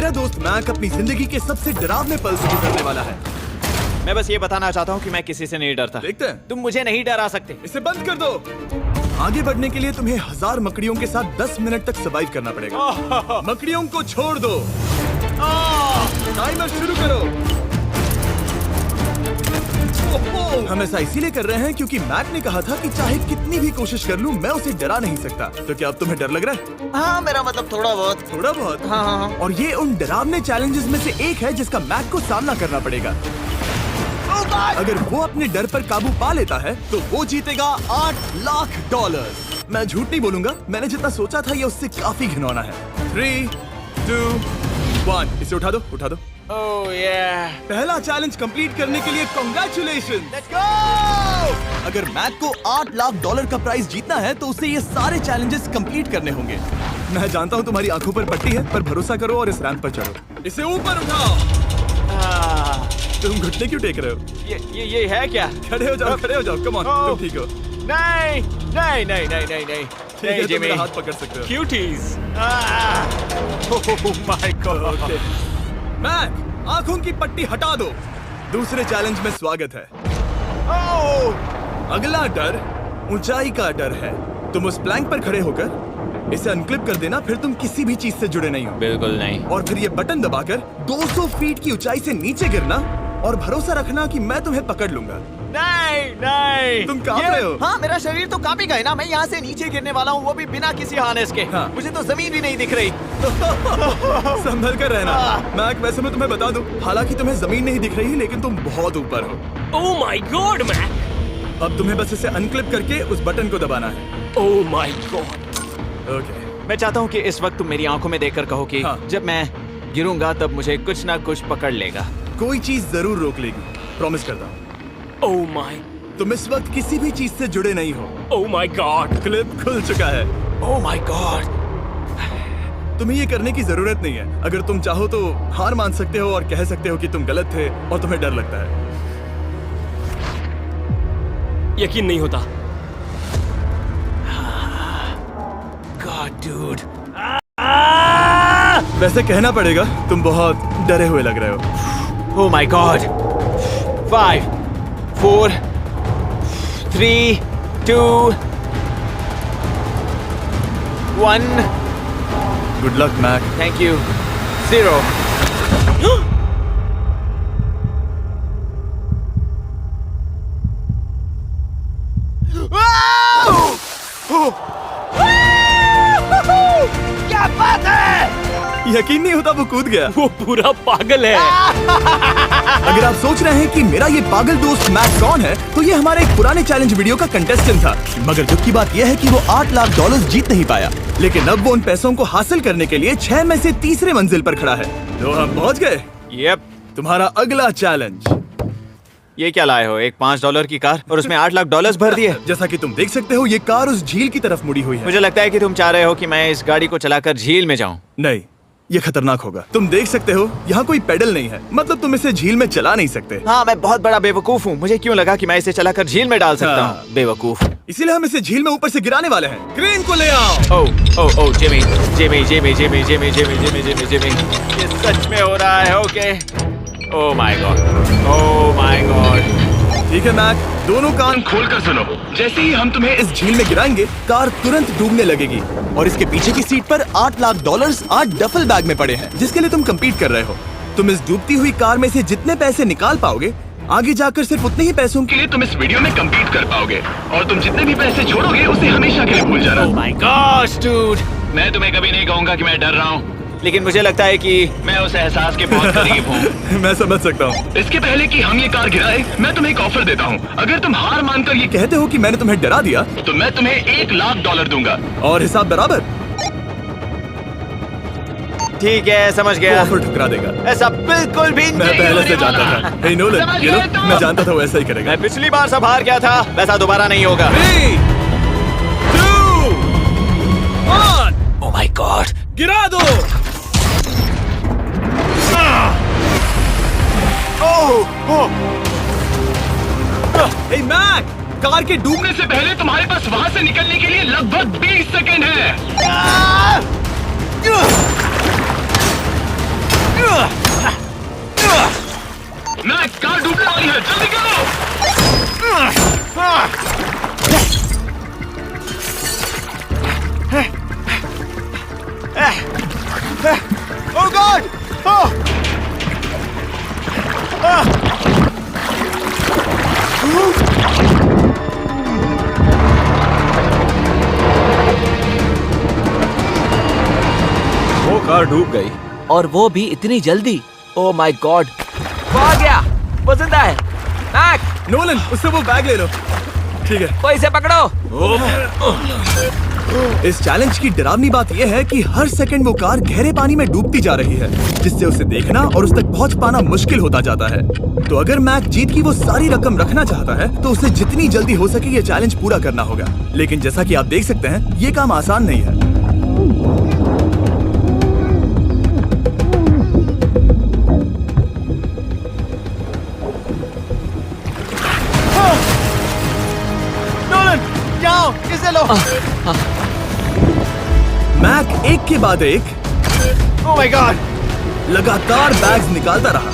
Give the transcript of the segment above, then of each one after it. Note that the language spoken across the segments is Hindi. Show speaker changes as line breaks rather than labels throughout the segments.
मेरा दोस्त मैक अपनी जिंदगी के सबसे डरावने पल से गुजरने वाला है।
मैं बस ये बताना चाहता हूँ कि मैं किसी से नहीं डरता।
देखते हैं।
तुम मुझे नहीं डरा सकते।
इसे बंद कर दो। आगे बढ़ने के लिए तुम्हें 1000 मकड़ियों के साथ 10 मिनट तक सर्वाइव करना पड़ेगा। मकड़ियों को छोड़ दो। टाइमर शुरू करो। हम ऐसा इसीलिए कर रहे हैं क्योंकि मैक ने कहा था कि चाहे कितनी भी कोशिश कर लूं, मैं उसे डरा नहीं सकता। तो क्या अब तुम्हें डर लग रहा है?
हाँ, मेरा मतलब थोड़ा बहुत।
थोड़ा बहुत?
हाँ।
और ये उन डरावने चैलेंजेस में से एक है जिसका मैक को सामना करना पड़ेगा। अगर वो अपने डर पर काबू पा लेता है तो वो जीतेगा $8 लाख। मैं झूठ नहीं बोलूंगा, मैंने जितना सोचा था ये उससे काफी घिनौना है। 3, 2, 1, इसे उठा दो, उठा दो।
ओह yeah.
पहला चैलेंज कंप्लीट करने के लिए कांग्रेचुलेशन।
Let's go!
अगर मैक को $8 लाख का प्राइज जीतना है तो उसे ये सारे चैलेंजेस कंप्लीट करने होंगे। मैं जानता हूँ तुम्हारी आंखों पर पट्टी है, पर भरोसा करो और इस रैंप पर चढ़ो। इसे ऊपर उठाओ। तुम घुटने क्यों टेक रहे हो?
ये है क्या?
खड़े हो जाओ, खड़े हो जाओ। कम ऑन, तुम ठीक हो?
नहीं नहीं नहीं नहीं नहीं नहीं।
ठीक है, तुम मेरा हाथ पकड़ सकते हो।
Cuties. Oh my God.
Mac, आंखों की पट्टी हटा दो। दूसरे चैलेंज में स्वागत है। अगला डर ऊंचाई का डर है। तुम उस प्लैंक पर खड़े होकर इसे अनक्लिप कर देना, फिर तुम किसी भी चीज से जुड़े नहीं हो।
बिल्कुल नहीं।
और फिर ये बटन दबाकर 200 फीट की ऊंचाई से नीचे गिरना और भरोसा रखना कि मैं तुम्हें पकड़ लूंगा।
नहीं नहीं।
तुम कांप रहे हो?
हाँ, मेरा शरीर तो कांपेगा ही ना। मैं यहाँ से नीचे गिरने वाला हूँ, वो भी बिना किसी हार्नेस के।
हाँ।
मुझे तो जमीन भी नहीं दिख रही।
संभल कर रहना। मैक, वैसे मैं तुम्हें बता दूं, हालांकि तुम्हें जमीन नहीं दिख रही लेकिन तुम बहुत ऊपर हो।
Oh my God Mac.
अब तुम्हें बस इसे अनक्लिप करके उस बटन को दबाना है।
ओह माय गॉड।
ओके।
मैं चाहता हूँ कि इस वक्त तुम मेरी आंखों में देखकर कहो कि
हाँ।
जब मैं गिरूंगा तब मुझे कुछ ना कुछ पकड़ लेगा।
कोई चीज जरूर रोक लेगी, प्रॉमिस करता हूँ।
Oh my.
तुम इस वक्त किसी भी चीज से जुड़े नहीं हो।
Oh my God.
क्लिप खुल चुका है।
ओह माय गॉड।
तुम्हें ये करने की जरूरत नहीं है। अगर तुम चाहो तो हार मान सकते हो और कह सकते हो कि तुम गलत थे और तुम्हें डर लगता है।
यकीन नहीं होता।
God dude.
वैसे कहना पड़ेगा तुम बहुत डरे हुए लग रहे हो।
Oh my God. 5, 4, 3, 2, 1।
Good luck Mac.
Thank you. 0। क्या बात है?
यकीन नहीं होता वो कूद गया।
वो पूरा पागल है।
अगर आप सोच रहे हैं कि मेरा ये पागल दोस्त मैक कौन है, तो ये हमारे एक पुराने चैलेंज वीडियो का कंटेस्टेंट था। मगर दुख की बात यह है कि वो $8 लाख जीत नहीं पाया, लेकिन अब वो उन पैसों को हासिल करने के लिए 6 में से तीसरे मंजिल पर खड़ा है। तो हम पहुंच गए।
यप।
तुम्हारा अगला चैलेंज।
ये क्या लाए हो? एक $5 की कार और उसमें $8 लाख भर दिए।
जैसा कि तुम देख सकते हो, ये कार उस झील की तरफ मुड़ी हुई है।
मुझे लगता है कि तुम चाह रहे हो कि मैं इस गाड़ी को चलाकर झील में जाऊं।
नहीं, ये खतरनाक होगा। तुम देख सकते हो यहाँ कोई पेडल नहीं है, मतलब तुम इसे झील में चला नहीं सकते।
हाँ, मैं बहुत बड़ा बेवकूफ हूँ। मुझे क्यों लगा कि मैं इसे चलाकर झील में डाल सकता
हाँ।
हूँ? बेवकूफ।
इसीलिए हम इसे झील में ऊपर से गिराने वाले हैं। क्रेन को ले आओ।
Oh Jimmy Jimmy Jimmy Jimmy Jimmy Jimmy Jimmy Jimmy Jimmy, ये सच में हो रहा है? Okay. Oh my god, oh my god.
ठीक है मैक, दोनों कान खोलकर सुनो। जैसे ही हम तुम्हें इस झील में गिराएंगे, कार तुरंत डूबने लगेगी और इसके पीछे की सीट पर $8 लाख 8 डफल बैग में पड़े हैं, जिसके लिए तुम कम्पीट कर रहे हो। तुम इस डूबती हुई कार में से जितने पैसे निकाल पाओगे, आगे जाकर सिर्फ उतने ही पैसों के लिए तुम इस वीडियो में कम्पीट कर पाओगे। और तुम जितने भी पैसे छोड़ोगे उसे हमेशा के लिए भूल जाना।
ओह माय गॉड डूड।
मैं तुम्हें कभी नहीं कहूंगा कि मैं डर रहा हूँ,
लेकिन मुझे लगता है कि
मैं उस एहसास के बहुत करीब हूँ।
मैं समझ सकता हूँ।
इसके पहले कि हम ये कार गिराए, मैं तुम्हें एक ऑफर देता हूँ। अगर तुम हार मानकर ये
कहते हो कि मैंने तुम्हें डरा दिया,
तो मैं तुम्हें $1 लाख दूंगा।
और हिसाब बराबर।
ठीक है, समझ गया।
ऑफर ठुकरा देगा।
ऐसा बिल्कुल भी
मैं
नहीं
पहले
होने
से जानता
वाला।
था। हे नोलन,
समझ
ये लो,
गए तुम?
मैं जानता था वो ऐसा ही करेगा।
मैं पिछली बार सब हार गया था, वैसा दोबारा नहीं होगा।
3, 2, 1,
ओह माय गॉड।
गिरा दो। हे मैक, कार के डूबने
डूबने से पहले तुम्हारे पास वहाँ से निकलने के लिए लगभग 20 सेकंड है।
ओह गॉड!
वो कार डूब गई।
और वो भी इतनी जल्दी। ओ माय गॉड, वो आ गया, वो जिंदा है। मैक,
नोलन, उससे वो बैग ले लो। ठीक है।
कोई इसे पकड़ो।
इस चैलेंज की डरावनी बात यह है कि हर सेकंड वो कार गहरे पानी में डूबती जा रही है, जिससे उसे देखना और उस तक पहुंच पाना मुश्किल होता जाता है। तो अगर मैक जीत की वो सारी रकम रखना चाहता है तो उसे जितनी जल्दी हो सके ये चैलेंज पूरा करना होगा। लेकिन जैसा कि आप देख सकते हैं, ये काम आसान नहीं है।
इसे लो।
मैक एक के बाद एक
ओह माय गॉड,
लगातार बैग्स निकालता रहा।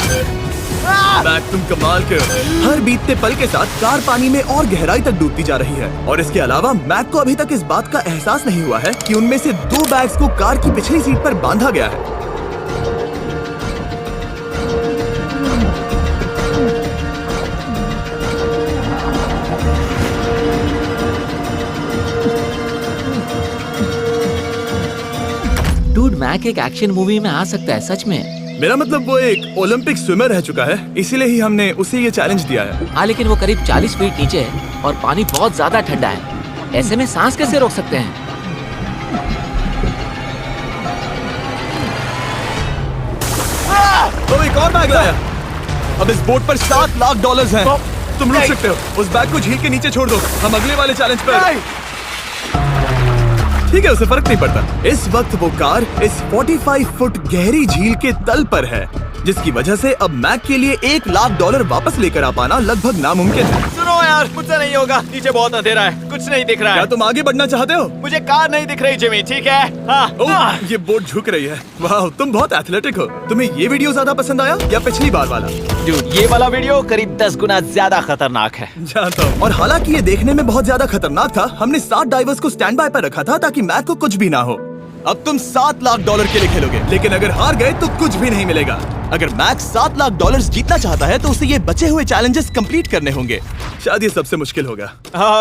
मैक, तुम कमाल के हो। हर बीतते पल के साथ कार पानी में और गहराई तक डूबती जा रही है। और इसके अलावा मैक को अभी तक इस बात का एहसास नहीं हुआ है कि उनमें से 2 बैग्स को कार की पिछली सीट पर बांधा गया है।
डूड, मैक एक एक्शन मूवी में आ सकता है सच में।
मेरा मतलब वो एक ओलंपिक स्विमर रह चुका है, इसीलिए ही हमने उसे ये चैलेंज दिया है।
हाँ, लेकिन वो करीब 40 फीट नीचे है और पानी बहुत ज्यादा ठंडा है। ऐसे में सांस कैसे रोक सकते हैं?
तो एक और बैग लाया। अब इस बोट पर $7 लाख हैं। तुम रुक सकते हो। उस बैग को झील के नीचे छोड़ दो। हम अगले वाले चैलेंज पर। ठीक है, उसे फर्क नहीं पड़ता। इस वक्त वो कार इस 45 फुट गहरी झील के तल पर है, जिसकी वजह से अब मैक के लिए $1 लाख वापस लेकर आ पाना लगभग नामुमकिन है।
सुनो यार, मुझसे नहीं होगा। नीचे बहुत अंधेरा है, कुछ नहीं दिख रहा
क्या
है।
तुम आगे बढ़ना चाहते हो?
मुझे कार नहीं दिख रही जिमी, ठीक है? हाँ।
ओह, ये बोट झुक रही है। वाह, तुम बहुत एथलेटिक हो। तुम्हें ये वीडियो ज्यादा पसंद आया या पिछली बार वाला?
Dude, ये वाला वीडियो करीब 10 गुना ज्यादा खतरनाक है।
जानता हूँ। और हालांकि ये देखने में बहुत ज्यादा खतरनाक था, हमने 7 डाइवर्स को स्टैंड बाय पर रखा था ताकि मैक को कुछ भी ना हो। अब तुम $7 लाख के लिए खेलोगे, लेकिन अगर हार गए तो कुछ भी नहीं मिलेगा। अगर मैक $7 लाख जीतना चाहता है तो उसे ये बचे हुए चैलेंजेस कंप्लीट करने होंगे। शायद ये सबसे मुश्किल होगा।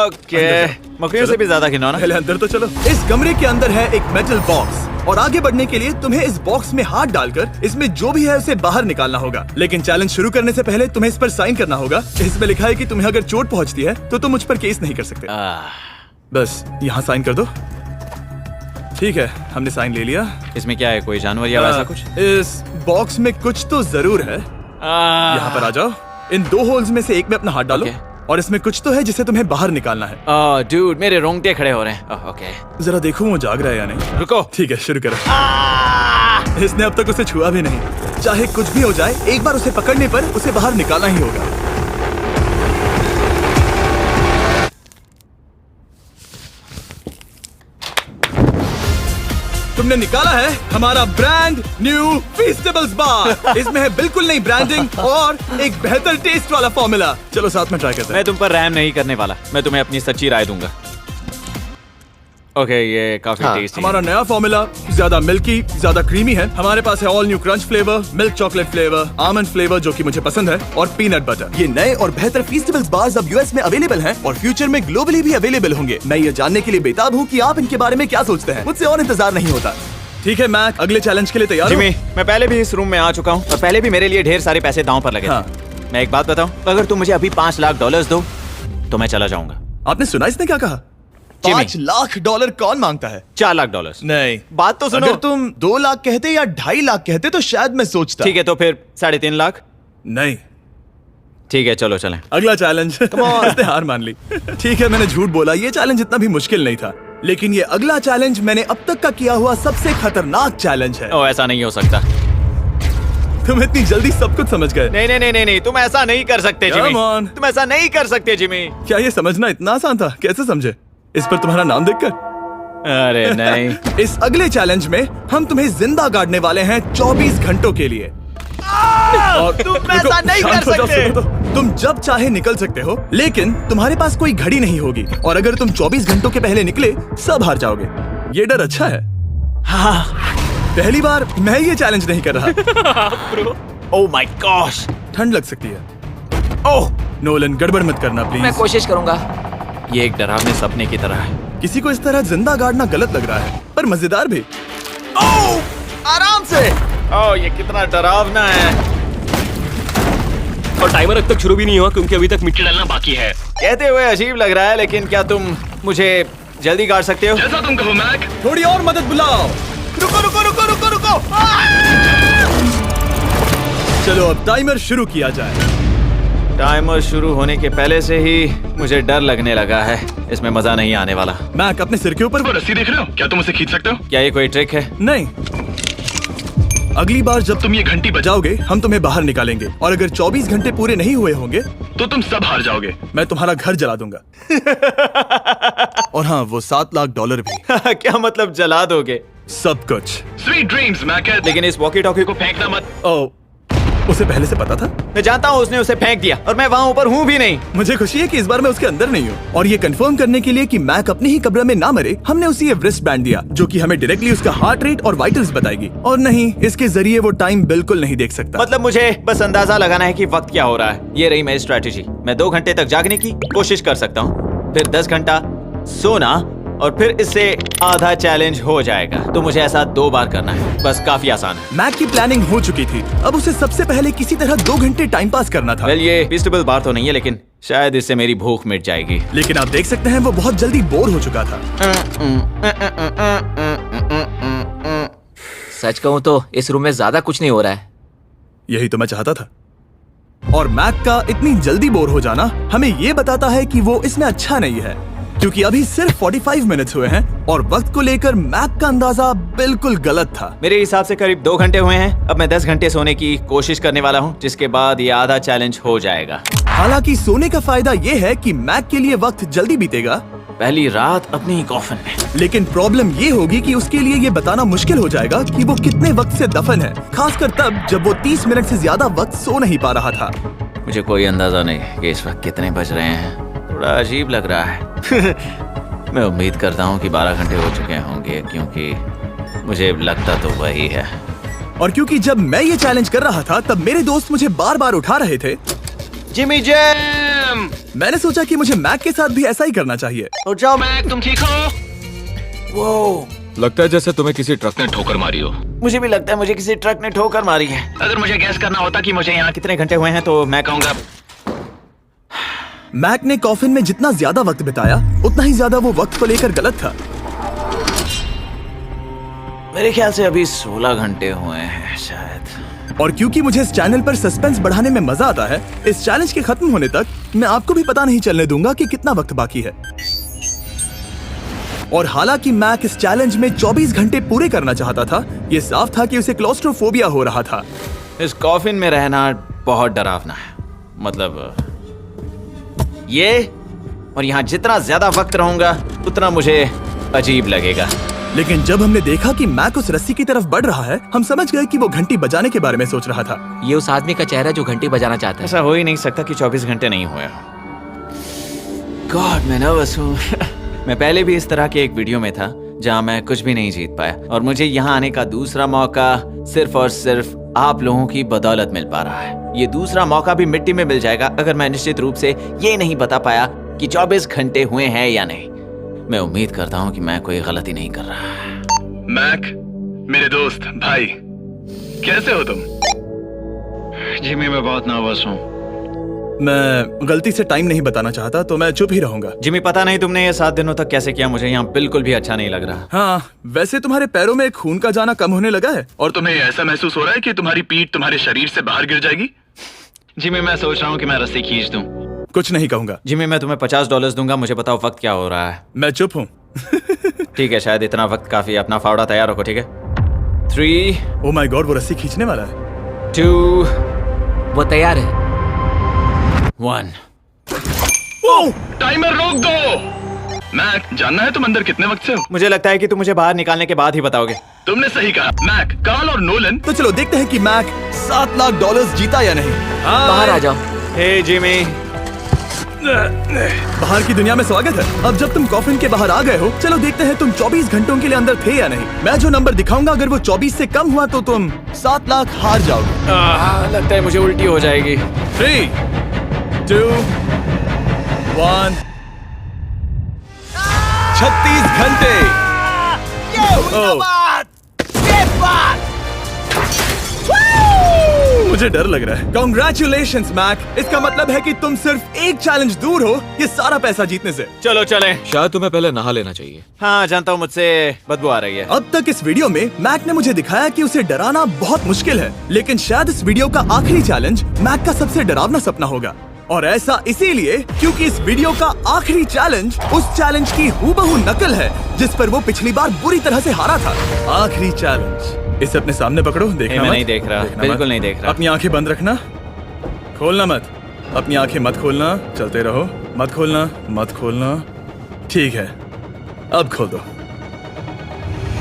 ओके, मकड़ियों से भी ज्यादा गिनो ना।
पहले अंदर तो चलो। इस कमरे के अंदर है एक मेटल बॉक्स और आगे बढ़ने के लिए तुम्हें इस बॉक्स में हाथ डालकर इसमें जो भी है उसे बाहर निकालना होगा। लेकिन चैलेंज शुरू करने से पहले तुम्हें इस पर साइन करना होगा। इसमें लिखा है कि तुम्हें अगर चोट पहुंचती है तो तुम मुझ पर केस नहीं कर सकते। बस यहाँ साइन कर दो। ठीक है, हमने साइन ले लिया।
इसमें क्या है, कोई जानवर या वैसा कुछ?
इस बॉक्स में कुछ तो जरूर है। यहाँ पर आ जाओ। इन 2 होल्स में से एक में अपना हाथ डालो। और इसमें कुछ तो है जिसे तुम्हें बाहर निकालना है।
डूड, मेरे रोंगटे खड़े हो रहे हैं। ओके,
जरा देखो वो जाग रहा है या नहीं।
रुको।
ठीक है, शुरू करो। इसने अब तक उसे छुआ भी नहीं। चाहे कुछ भी हो जाए, एक बार उसे पकड़ने पर उसे बाहर निकालना ही होगा। तुमने निकाला है हमारा ब्रांड न्यू फीस्टेबल्स बार। इसमें है बिल्कुल नई ब्रांडिंग और एक बेहतर टेस्ट वाला फॉर्मूला। चलो साथ में ट्राई करते हैं।
मैं तुम पर रहम नहीं करने वाला। मैं तुम्हें अपनी सच्ची राय दूंगा। ओके, ये काफी टेस्टी।
हमारा नया फॉर्मूला ज्यादा मिल्की, ज्यादा क्रीमी है। हमारे पास है all new crunch flavour, milk chocolate flavour, almond flavour जो कि मुझे पसंद है, और पीनट बटर। ये नए और बेहतर फीस्टेबल्स बार्स अब यूएस में अवेलेबल हैं और फ्यूचर में ग्लोबली भी अवेलेबल होंगे। मैं ये जानने के लिए बेताब हूँ कि आप इनके बारे में क्या सोचते हैं। मुझसे और इंतजार नहीं होता। ठीक है मैक, अगले चैलेंज के लिए तैयार हो?
जिमी, मैं पहले भी इस रूम में आ चुका हूँ और पहले भी मेरे लिए ढेर सारे पैसे दांव पर लगे थे।
हाँ।
मैं एक बात बताऊं, अगर तुम मुझे अभी $5 लाख दो तो मैं चला जाऊंगा।
आपने सुना इसने क्या कहा? $5 लाख कौन मांगता है?
$4 लाख।
नहीं,
बात तो सुनो।
अगर तुम 2 लाख कहते या 2.5 लाख कहते तो शायद मैं सोचता।
ठीक है, तो फिर 3.5 लाख।
नहीं,
ठीक है, चलो चलें।
अगला चैलेंज। इसने हार मान ली। ठीक है, मैंने झूठ बोला। ये चैलेंज इतना भी मुश्किल नहीं था, लेकिन ये अगला चैलेंज मैंने अब तक का किया हुआ सबसे खतरनाक चैलेंज है।
ओ, ऐसा नहीं हो सकता।
तुम इतनी जल्दी सब कुछ समझ गए।
नहीं नहीं नहीं नहीं, तुम ऐसा नहीं कर सकते जिमी।
Come on.
तुम ऐसा नहीं कर सकते जिमी।
क्या ये समझना इतना आसान था? कैसे समझे? इस पर तुम्हारा नाम देखकर?
अरे नहीं।
इस अगले चैलेंज में हम तुम्हें जिंदा गाड़ने वाले हैं 24 घंटों के लिए।
और तुम ऐसा नहीं कर
शांत हो जाओ,
सकते।
सुनो तो। तुम जब चाहे निकल सकते हो, लेकिन तुम्हारे पास कोई घड़ी नहीं होगी और अगर तुम 24 घंटों के पहले निकले सब हार जाओगे। ये डर अच्छा है।
हाँ,
पहली बार मैं ये चैलेंज नहीं कर रहा।
Oh my gosh.
ठंड लग सकती है।
ओह,
नोलन गड़बड़ मत करना
मैं
प्लीज।
कोशिश करूंगा।
ये एक डरावने सपने की तरह है।
किसी को इस तरह जिंदा गाड़ना गलत लग रहा है, पर मजेदार भी। ओह, आराम से।
ओह, ये कितना डरावना है।
और टाइमर अब तक शुरू भी नहीं हुआ क्योंकि अभी तक मिट्टी
डलना बाकी है।
कहते हुए अजीब लग रहा है, लेकिन क्या तुम मुझे जल्दी गाड़ सकते हो?
जैसा तुम कहो मैक।
थोड़ी और मदद बुलाओ। रुको रुको रुको रुको रुको। चलो अब टाइमर शुरू किया जाए।
टाइमर शुरू होने के पहले से ही मुझे डर लगने लगा है। इसमें मजा नहीं आने वाला।
मैक अपने सिर के ऊपर।
वो रस्सी देख रहे हो? क्या तुम उसे खींच सकते हो?
क्या ये कोई ट्रिक है?
नहीं, अगली बार जब तुम ये घंटी बजाओगे हम तुम्हें बाहर निकालेंगे, और अगर 24 घंटे पूरे नहीं हुए होंगे
तो तुम सब हार जाओगे।
मैं तुम्हारा घर जला दूंगा। और हाँ, वो $7 लाख भी।
क्या मतलब जला दोगे?
सब कुछ।
Sweet dreams Mac.
लेकिन इस वॉकी टॉकी को
फेंकना मत।
ओ, उसे पहले से पता था?
मैं जानता हूँ उसने उसे फेंक दिया और मैं वहाँ ऊपर हूँ भी नहीं।
मुझे खुशी है कि इस बार मैं उसके अंदर नहीं हूँ। और ये कंफर्म करने के लिए कि मैक अपनी ही कब्र में ना मरे, हमने उसे ये रिस्ट बैंड दिया जो कि हमें डायरेक्टली उसका हार्ट रेट और वाइटल्स बताएगी। और नहीं, इसके जरिए वो टाइम बिल्कुल नहीं देख सकता।
मतलब मुझे बस अंदाजा लगाना है कि वक्त क्या हो रहा है। ये रही मेरी स्ट्रेटेजी। मैं 2 घंटे तक जागने की कोशिश कर सकता हूँ, फिर 10 घंटा सोना, और फिर इससे आधा चैलेंज हो जाएगा। तो मुझे ऐसा 2 बार करना है, बस काफी आसान है।
मैक की प्लानिंग हो चुकी थी, अब उसे सबसे पहले किसी तरह 2 घंटे टाइम पास करना था।
वेल, ये फीस्टेबल बार तो नहीं है, लेकिन शायद इससे मेरी भूख मिट जाएगी।
लेकिन आप देख सकते हैं वो बहुत जल्दी बोर हो चुका था।
सच कहूँ तो इस रूम में ज्यादा कुछ नहीं हो रहा है।
यही तो मैं चाहता था। और मैक का इतनी जल्दी बोर हो जाना हमें ये बताता है कि वो इसमें अच्छा नहीं है, क्योंकि अभी सिर्फ 45 मिनट्स हुए हैं और वक्त को लेकर मैक का अंदाजा बिल्कुल गलत था।
मेरे हिसाब से करीब 2 घंटे हुए हैं। अब मैं 10 घंटे सोने की कोशिश करने वाला हूँ, जिसके बाद ये आधा चैलेंज हो जाएगा।
हालांकि सोने का फायदा ये है कि मैक के लिए वक्त जल्दी बीतेगा,
पहली रात अपनी ही कॉफिन में।
लेकिन प्रॉब्लम ये होगी कि उसके लिए ये बताना मुश्किल हो जाएगा कि वो कितने वक्त से दफन है, खासकर तब जब वो 30 मिनट से ज्यादा वक्त सो नहीं पा रहा था।
मुझे कोई अंदाजा नहीं कि इस वक्त कितने बज रहे हैं। थोड़ा अजीब लग रहा है। मैं उम्मीद करता हूँ कि 12 घंटे हो चुके होंगे, क्योंकि मुझे लगता तो वही है।
और क्योंकि जब मैं ये चैलेंज कर रहा था तब मेरे दोस्त मुझे बार बार उठा रहे थे।
Jimmy jam!
मैंने सोचा कि मुझे मैक के साथ भी ऐसा ही करना चाहिए।
उठ जाओ
मैक, तुम ठीक हो?
वो
लगता है जैसे तुम्हें किसी ट्रक
ने ठोकर मारी हो।
मुझे भी लगता है मुझे किसी ट्रक ने ठोकर मारी है।
अगर मुझे गैस करना होता कि मुझे यहाँ
कितने घंटे हुए हैं तो मैं कहूँगा
मैक ने कॉफिन में जितना ज्यादा वक्त बिताया उतना ही ज्यादा वो वक्त को लेकर गलत था।
मेरे ख्याल से अभी 16 घंटे हुए हैं शायद।
और क्योंकि मुझे इस चैनल पर सस्पेंस बढ़ाने में मजा आता है, इस चैलेंज के खत्म होने तक मैं आपको भी पता नहीं चलने दूंगा कि कितना वक्त बाकी है। और हालांकि मैक इस चैलेंज में 24 घंटे पूरे करना चाहता था, ये साफ था कि उसे क्लॉस्ट्रोफोबिया हो रहा था।
इस कॉफिन में रहना बहुत डरावना है। मतलब ये, और यहाँ जितना ज्यादा वक्त रहूंगा उतना मुझे अजीब लगेगा।
लेकिन जब हमने देखा कि मैक उस रस्सी की तरफ बढ़ रहा है, हम समझ गए कि वो घंटी बजाने के बारे में सोच रहा था।
ये उस आदमी का चेहरा जो घंटी बजाना चाहता है।
ऐसा हो ही नहीं सकता कि 24 घंटे नहीं हुए। गॉड, मैं नर्वस हूँ। मैं पहले भी इस तरह के एक वीडियो में था जहाँ मैं कुछ भी नहीं जीत पाया, और मुझे यहाँ आने का दूसरा मौका सिर्फ और सिर्फ आप लोगों की बदौलत मिल पा रहा है। ये दूसरा मौका भी मिट्टी में मिल जाएगा अगर मैं निश्चित रूप से ये नहीं बता पाया कि 24 घंटे हुए हैं या नहीं। मैं उम्मीद करता हूँ कि मैं कोई गलती नहीं कर रहा।
मैक, मेरे दोस्त भाई, कैसे हो तुम? जिमी, मैं बहुत नर्वस हूँ।
मैं गलती से टाइम नहीं बताना चाहता तो मैं चुप ही रहूंगा।
जिमी, पता नहीं तुमने ये 7 दिनों तक कैसे किया, मुझे यहाँ बिल्कुल भी अच्छा नहीं लग रहा।
हाँ, वैसे तुम्हारे पैरों में खून का जाना कम होने लगा है।
और तुम्हें ऐसा महसूस हो रहा है कि तुम्हारी पीठ तुम्हारे शरीर से बाहर गिर जाएगी? जिमी, मैं सोच रहा हूँ कि मैं रस्सी खींच दूं।
कुछ नहीं कहूंगा।
जिमी, मैं तुम्हें $50 दूंगा, मुझे बताओ वक्त क्या हो रहा है।
मैं चुप हूँ।
ठीक है, शायद इतना वक्त काफी है। अपना फावड़ा तैयार रखो, ठीक है? 3
ओह माय गॉड, वो रस्सी खींचने वाला है।
2
वो तैयार है।
1
टाइमर रोक दो। मैक, जानना है तुम अंदर कितने वक्त से हो?
मुझे लगता है कि तुम मुझे बाहर निकालने के बाद ही बताओगे।
तुमने सही कहा। मैक, कार्ल और नोलन।
तो चलो देखते हैं कि मैक $7 लाख जीता या नहीं।
बाहर आ जाओ।
हे जिमी,
बाहर की दुनिया में स्वागत है। अब जब तुम कॉफिन के बाहर आ गए हो, चलो देखते हैं तुम 24 घंटों के लिए अंदर थे या नहीं। मैं जो नंबर दिखाऊंगा, अगर वो 24 से कम हुआ तो तुम 7 लाख हार जाओगे।
लगता है मुझे उल्टी हो जाएगी।
3, 2, 1। 36 घंटे। मुझे डर लग रहा है। Congratulations, Mac. इसका मतलब है कि तुम सिर्फ एक चैलेंज दूर हो ये सारा पैसा जीतने से।
चलो चलें।
शायद तुम्हें पहले नहा लेना चाहिए।
हाँ जानता हूँ, मुझसे बदबू आ रही है।
अब तक इस वीडियो में मैक ने मुझे दिखाया कि उसे डराना बहुत मुश्किल है, लेकिन शायद इस वीडियो का आखिरी चैलेंज मैक का सबसे डरावना सपना होगा। और ऐसा इसीलिए क्योंकि इस वीडियो का आखिरी चैलेंज उस चैलेंज की हूबहू नकल है जिस पर वो पिछली बार बुरी तरह से हारा था। आखिरी चैलेंज। इसे अपने सामने पकड़ो, देखना
मैं
मत।
नहीं देख रहा,
देखना
बिल्कुल
मत।
नहीं देख रहा।
अपनी आंखें बंद रखना, खोलना मत। अपनी आंखें मत खोलना, चलते रहो। मत खोलना, मत खोलना। ठीक है, अब खोल दो।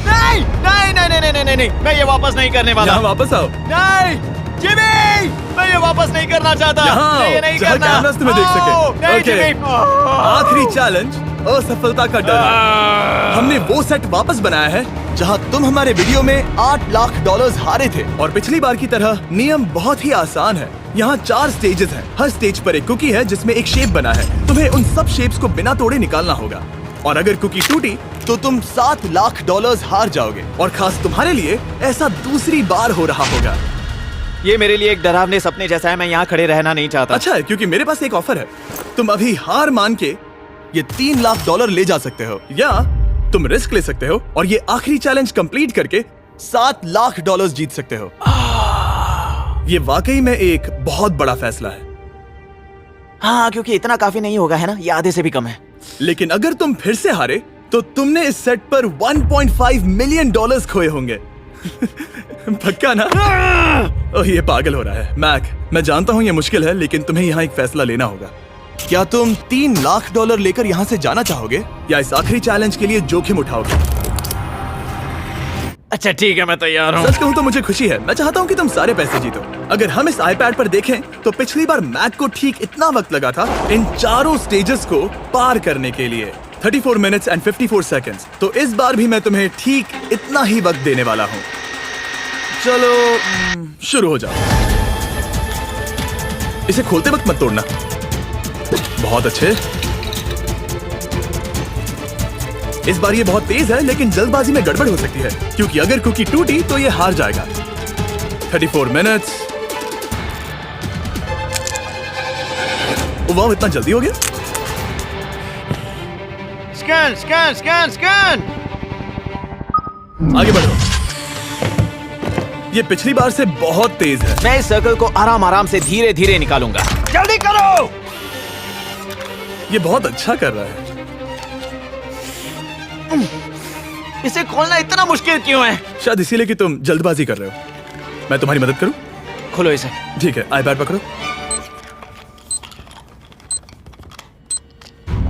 नहीं नहीं नहीं नहीं नहीं नहीं, मैं ये वापस नहीं करने वाला।
यहाँ वापस आओ।
नहीं जिमी, मैं ये वापस नहीं करना चाहता।
यहाँ
मैं ये नहीं
जहाँ
करना।
कैमरास तुम्हें देख सके।
नहीं
ओके।
जिमी।
आखिरी चैलेंज असफलता का डर है। हमने वो सेट वापस बनाया है जहां तुम हमारे वीडियो में 8 लाख डॉलर्स हारे थे, और पिछली बार की तरह नियम बहुत ही आसान है। यहाँ 4 स्टेजेस हैं। हर स्टेज पर एक कुकी है जिसमें एक शेप बना है। तुम्हें उन सब शेप्स को बिना तोड़े निकालना होगा, और अगर कुकी टूटी तो तुम 7 लाख डॉलर्स हार जाओगे। और खास तुम्हारे लिए ऐसा दूसरी बार हो रहा होगा।
ये मेरे लिए एक डरावने सपने जैसा है। मैं यहाँ खड़े रहना नहीं चाहता।
अच्छा है, क्योंकि मेरे पास एक ऑफर है। तुम अभी हार मान के ये 3 लाख डॉलर ले जा सकते हो, या तुम रिस्क ले सकते हो और ये आखिरी चैलेंज कंप्लीट करके 7 लाख डॉलर्स जीत सकते हो। ये वाकई में एक बहुत बड़ा फैसला है।
हाँ, क्योंकि इतना काफी नहीं होगा, है ना? ये आधे से भी कम है।
लेकिन अगर तुम फिर से हारे तो तुमने इस सेट पर 1.5 मिलियन डॉलर्स खोए होंगे। पक्का ना? ओह, ये पागल हो रहा है। मैक, मैं जानता हूँ ये मुश्किल है, लेकिन तुम्हें यहाँ एक फैसला लेना होगा। क्या तुम 3 लाख डॉलर लेकर यहाँ से जाना चाहोगे, या इस आखिरी चैलेंज के लिए जोखिम उठाओगे?
अच्छा ठीक है, मैं तैयार हूँ।
सच कहूँ तो मुझे खुशी है। मैं चाहता हूँ कि तुम सारे पैसे जीतो। अगर हम इस आईपैड पर देखें तो पिछली बार मैक को ठीक इतना वक्त लगा था इन चारों स्टेजेस को पार करने के लिए, 34 मिनट्स एंड 54 सेकंड्स। तो इस बार भी मैं तुम्हें ठीक इतना ही वक्त देने वाला हूँ। चलो शुरू हो जाओ। इसे खोलते वक्त मत तोड़ना। बहुत अच्छे। इस बार ये बहुत तेज है, लेकिन जल्दबाजी में गड़बड़ हो सकती है, क्योंकि अगर कुकी टूटी तो ये हार जाएगा। 34 मिनट्स। वाह, इतना जल्दी हो गया।
Scan scan scan scan.
आगे बढ़ो। ये पिछली बार से बहुत तेज है।
मैं इस सर्कल को आराम आराम से धीरे धीरे निकालूंगा। जल्दी करो।
ये बहुत अच्छा कर रहा है।
इसे खोलना इतना मुश्किल क्यों है?
शायद इसीलिए कि तुम जल्दबाजी कर रहे हो। मैं तुम्हारी मदद करूं?
खोलो इसे।
ठीक है, आईपैड पकड़ो।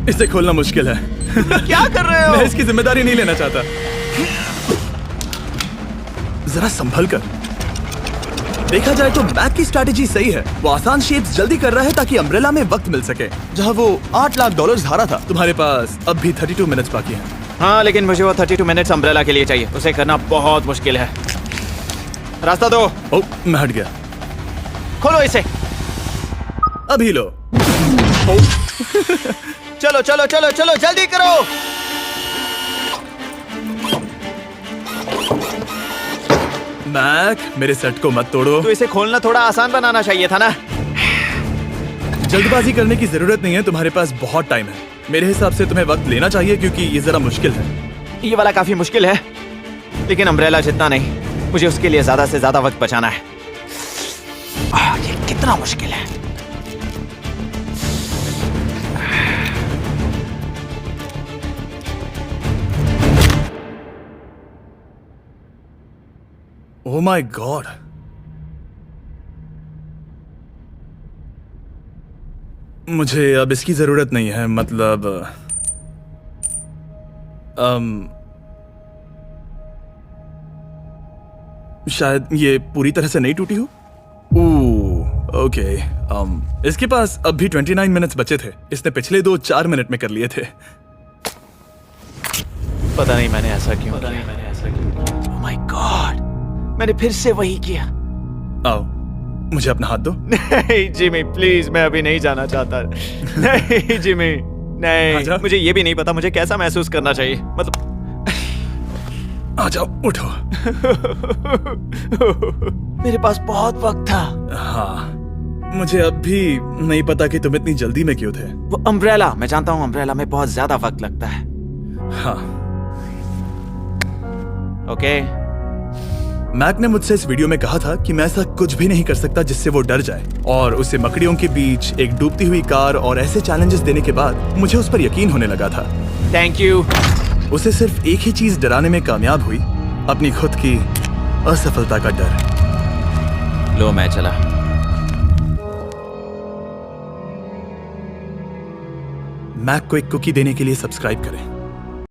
इसे खोलना मुश्किल है।
क्या कर रहे हो?
मैं इसकी जिम्मेदारी नहीं लेना चाहता। जरा संभल कर। देखा जाए तो मैक की स्ट्रैटेजी सही है। वो आसान शेप्स जल्दी कर रहा है ताकि अम्ब्रेला में वक्त मिल सके। जहां वो 8 लाख डॉलर्स हारा था, तुम्हारे पास अब भी 32 मिनट्स बाकी हैं।
हाँ, लेकिन मुझे वो 32 मिनट्स अम्ब्रेला के लिए चाहिए। उसे करना बहुत मुश्किल है। रास्ता दो।
ओह, मैं हट गया।
खोलो इसे।
अभी लो।
चलो चलो चलो चलो, जल्दी करो।
मैक, मेरे सेट को मत तोड़ो।
तो इसे खोलना थोड़ा आसान बनाना चाहिए था ना।
जल्दबाजी करने की जरूरत नहीं है, तुम्हारे पास बहुत टाइम है। मेरे हिसाब से तुम्हें वक्त लेना चाहिए, क्योंकि ये जरा मुश्किल है।
ये वाला काफी मुश्किल है, लेकिन अम्ब्रेला जितना नहीं। मुझे उसके लिए ज्यादा से ज्यादा वक्त बचाना है। ये कितना मुश्किल है।
ओह माय गॉड। मुझे अब इसकी जरूरत नहीं है। मतलब शायद ये पूरी तरह से नहीं टूटी हो। ओह, ओके इसके पास अब भी 29 मिनट्स बचे थे। इसने पिछले 2 4 मिनट में कर लिए थे।
पता नहीं मैंने ऐसा क्यों ओह माय गॉड, मैंने फिर से वही किया।
आओ, मुझे अपना हाथ दो।
नहीं जिमी प्लीज, मैं अभी नहीं जाना चाहता। नहीं जिमी नहीं,
आजा।
मुझे ये भी नहीं पता मुझे कैसा महसूस करना चाहिए। मतलब
आ जाओ, उठो।
मेरे पास बहुत वक्त था।
हाँ, मुझे अब भी नहीं पता कि तुम इतनी जल्दी में क्यों थे।
वो अम्ब्रेला, मैं जानता हूँ अम्ब्रेला में बहुत ज्यादा वक्त लगता है।
हाँ,
ओके
मैक ने मुझसे इस वीडियो में कहा था कि मैं ऐसा कुछ भी नहीं कर सकता जिससे वो डर जाए, और उसे मकड़ियों के बीच एक डूबती हुई कार और ऐसे चैलेंजेस देने के बाद मुझे उस पर यकीन होने लगा था।
Thank you.
उसे सिर्फ एक ही चीज डराने में कामयाब हुई, अपनी खुद की असफलता का डर।
लो मैं चला।
मैक को एक कुकी देने के लिए सब्सक्राइब करें।